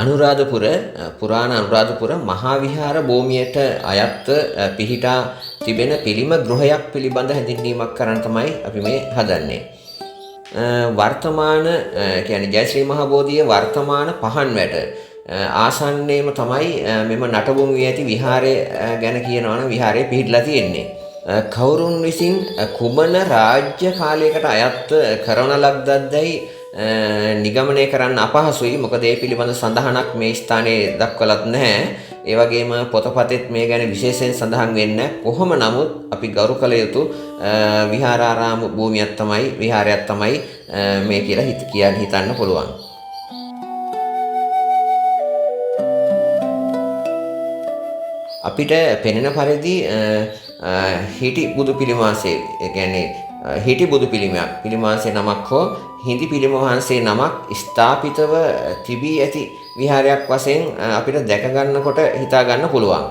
අනුරාධපුර පුරාණ අනුරාධපුර මහා විහාර භූමියට අයත්ව පිහිටා තිබෙන පිළිම ගෘහයක් පිළිබඳ හැඳින්වීමක් කරන්න තමයි අපි මේ හදන්නේ. වර්තමාන කියන්නේ ජයශ්‍රී මහ බෝධියේ වර්තමාන පහන් වැට ආසන්නයේම තමයි මෙම නටබුන් ඇති විහාරය ගැන කියනවා නම් විහාරය පිහිටලා තියෙන්නේ. කවුරුන් විසින් කුමන රාජ්‍ය කාලයකට අයත්ව කරන ලද්දක්දයි නිගමනය කරන්න අපහසුයි. මොකද ඒ පිළිබඳ සඳහනක් මේ ස්ථානයේ දක්වලත් නැහැ. ඒ වගේම පොතපතෙත් මේ ගැන විශේෂයෙන් සඳහන් වෙන්නේ නැහැ. කොහොම නමුත් අපි ගරු කළ යුතු විහාරාරාම භූමියක් තමයි විහාරයක් තමයි මේ කියලා හිතන්න පුළුවන්. අපිට පෙනෙන පරිදි හිටි බුදු පිළිමාසේ කියන්නේ හිටි බුදු පිළිමාසේ නමක් හෝ හිඳි පිළිම වහන්සේ නමක් ස්ථාපිතව තිබී ඇති විහාරයක් වශයෙන් අපිට දැක ගන්නකොට හිතා ගන්න පුළුවන්.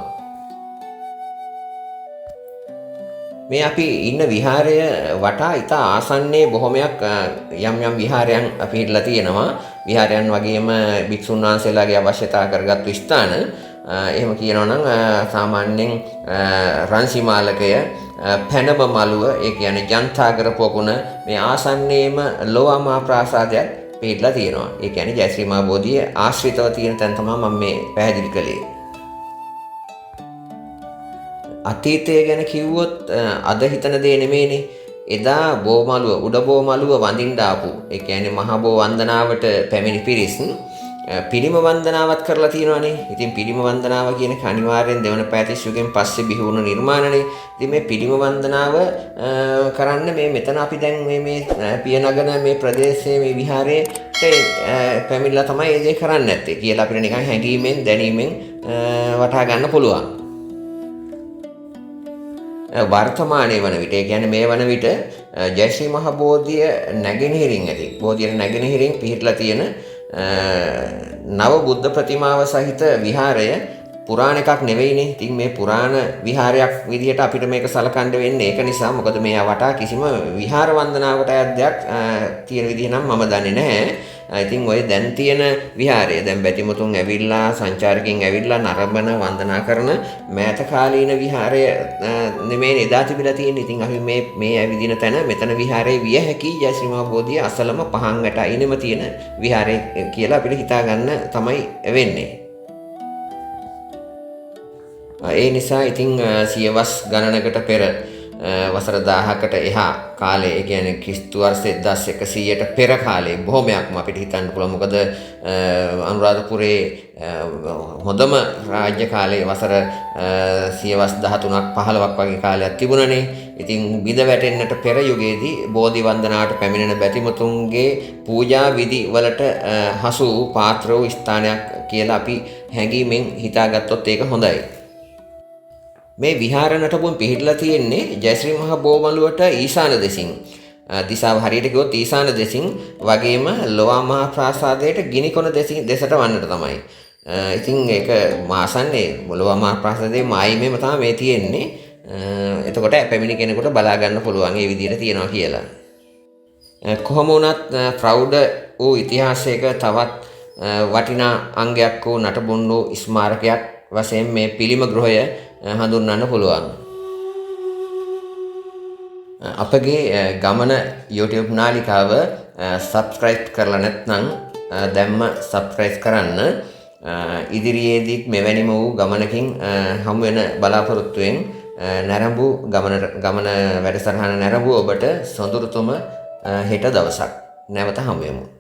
මේ අපි ඉන්න විහාරය වටා ඉතා ආසන්නයේ බොහොමයක් යම් විහාරයන් පිහිටලා තියෙනවා. විහාරයන් වගේම භික්ෂුන් වහන්සේලාගේ අවශ්‍යතා කරගත්තු ස්ථාන. එහෙම කියනවා නම් සාමාන්‍යයෙන් රන්සිමාලකය පැනබ මළුව ඒ කියන්නේ ජන්තාගර පොකුණ මේ ආසන්නයේම ලෝවාමහා ප්‍රාසාදයක් පිහිටලා තියෙනවා. ඒ කියන්නේ ජයශ්‍රී මහ බෝධිය ආශ්‍රිතව තියෙන තැන තමයි මම මේ පැහැදිලි කළේ. අතීතය ගැන කිව්වොත් අද හිතන දේ නෙමෙයිනේ. එදා බෝමළුව උඩ බෝමළුව වඳින්න ආපු ඒ කියන්නේ මහා බෝ වන්දනාවට පැමිණි පිරිස් පිළිම වන්දනාවත් කරලා තියෙනවානේ. ඉතින් පිළිම වන්දනාව කියන එක අනිවාර්යෙන් දෙවන පෑතිස් යුගයෙන් පස්සේ බිහි වුණු නිර්මාණනේ. ඉතින් මේ පිළිම වන්දනාව කරන්න මෙතන අපි දැන් මේ පියනගන මේ ප්‍රදේශයේ මේ විහාරයට පැමිණලා තමයි ඒ දේ කරන්නේ නැත්තේ කියලා අපිට නිකන් හැඟීමෙන් දැනීමෙන් වටහා ගන්න පුළුවන්. වර්තමානයේ වන විට ඒ කියන්නේ මේ වන විට ජයශ්‍රී මහ බෝධිය නැගෙනහිරින් ඇති බෝධියට නැගෙනහිරින් පිහිටලා තියෙන නව බුද්ධ ප්‍රතිමාව සහිත විහාරය පුරාණ එකක් නෙවෙයිනේ. ඉතින් මේ පුරාණ විහාරයක් විදිහට අපිට මේක සලකන්න වෙන්නේ ඒක නිසා. මොකද මේ වටා කිසිම විහාර වන්දනාවකට අයත් දෙයක් තියෙන විදිහ නම් මම දන්නේ නැහැ. ඉතින් ඔය දැන් තියෙන විහාරය දැන් බැතිමුතුන් ඇවිල්ලා සංචාරකින් ඇවිල්ලා නරඹන වන්දනා කරන මෑත කාලීන විහාරය නෙමෙයි එදා තිබිලා තියෙන්නේ. ඉතින් අපි මේ ඇවිදින තැන මෙතන විහාරයේ විය හැකි ජයශ්‍රී මහ බෝධිය අසලම පහන් වැට අයිනෙම තියෙන විහාරය කියලා අපිට හිතා ගන්න තමයි වෙන්නේ. ඒ නිසා ඉතින් සියවස් ගණනකට පෙර වසර 1000කට එහා කාලේ ඒ කියන්නේ ක්‍රිස්තු වර්ෂ 1100ට පෙර කාලේ බොහොමයක්ම අපිට හිතන්න පුළුවන්. මොකද අනුරාධපුරේ හොඳම රාජ්‍ය කාලේ වසර සියවස් 13ක් 15ක් වගේ කාලයක් තිබුණනේ. ඉතින් බිඳ වැටෙන්නට පෙර යුගයේදී බෝධි වන්දනාවට පැමිණෙන බැතිමතුන්ගේ පූජා විධි වලට හසු වූ පාත්‍ර වූ ස්ථානයක් කියලා අපි හැඟීමෙන් හිතාගත්තොත් ඒක හොඳයි. මේ විහාර නටබුන් පිහිටලා තියෙන්නේ ජයශ්‍රී මහ බෝමළුවට ඊශාන දෙසින්. දිශාව හරියට කිව්වොත් ඊශාන දෙසින් වගේම ලෝවා මහා ප්‍රාසාදයට ගිනිකොන දෙසට වන්නට තමයි. ඉතින් ඒක මාසන්නේ ලෝවා මහා ප්‍රාසාදයේ මායිමේම තමයි මේ තියෙන්නේ. එතකොට පැමිණි කෙනෙකුට බලා ගන්න පුළුවන් මේ විදිහට තියනවා කියලා. කොහොම වුණත් ප්‍රෞಢ වූ ඉතිහාසයක තවත් වටිනා අංගයක් වූ නටබුන් වූ ස්මාරකයක් වශයෙන් මේ පිළිම ගෘහය හඳුන්වන්න පුළුවන්. අපගේ ගමන YouTube නාලිකාව subscribe කරලා නැත්නම් දැම්ම subscribe කරන්න. ඉදිරියේදීත් මෙවැනිම වූ ගමනකින් හමු වෙන බලාපොරොත්තුවෙන් නැරඹු ගමන වැඩසටහන නැරඹු ඔබට සොඳුරුතුම හෙට දවසක් නැවත හමු වෙමු.